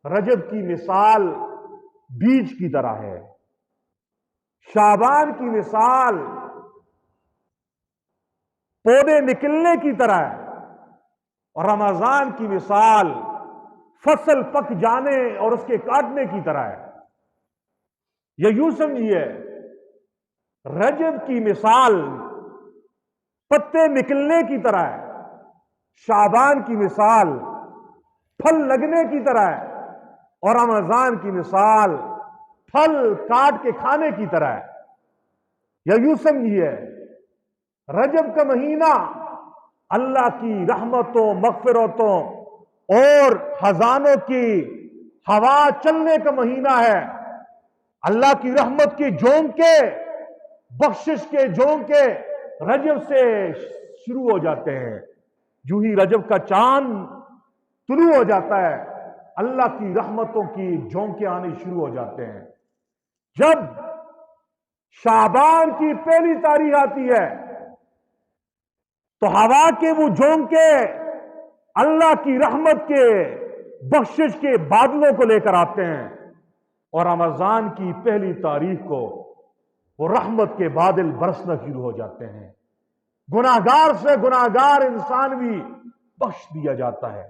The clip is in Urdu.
رجب کی مثال بیج کی طرح ہے، شعبان کی مثال پودے نکلنے کی طرح ہے، اور رمضان کی مثال فصل پک جانے اور اس کے کاٹنے کی طرح ہے۔ یہ یوں سمجھیے، رجب کی مثال پتے نکلنے کی طرح ہے، شعبان کی مثال پھل لگنے کی طرح ہے، اور رمضان کی مثال پھل کاٹ کے کھانے کی طرح ہے۔ یا یوں سمجھیے، رجب کا مہینہ اللہ کی رحمتوں، مغفرتوں اور خزانوں کی ہوا چلنے کا مہینہ ہے۔ اللہ کی رحمت کے جھونکے، بخشش کے جھونکے رجب سے شروع ہو جاتے ہیں۔ جو ہی رجب کا چاند طلوع ہو جاتا ہے، اللہ کی رحمتوں کی جھونکے آنے شروع ہو جاتے ہیں۔ جب شعبان کی پہلی تاریخ آتی ہے تو ہوا کے وہ جھونکے اللہ کی رحمت کے، بخشش کے بادلوں کو لے کر آتے ہیں، اور رمضان کی پہلی تاریخ کو وہ رحمت کے بادل برسنا شروع ہو جاتے ہیں۔ گناہگار سے گناہگار انسان بھی بخش دیا جاتا ہے۔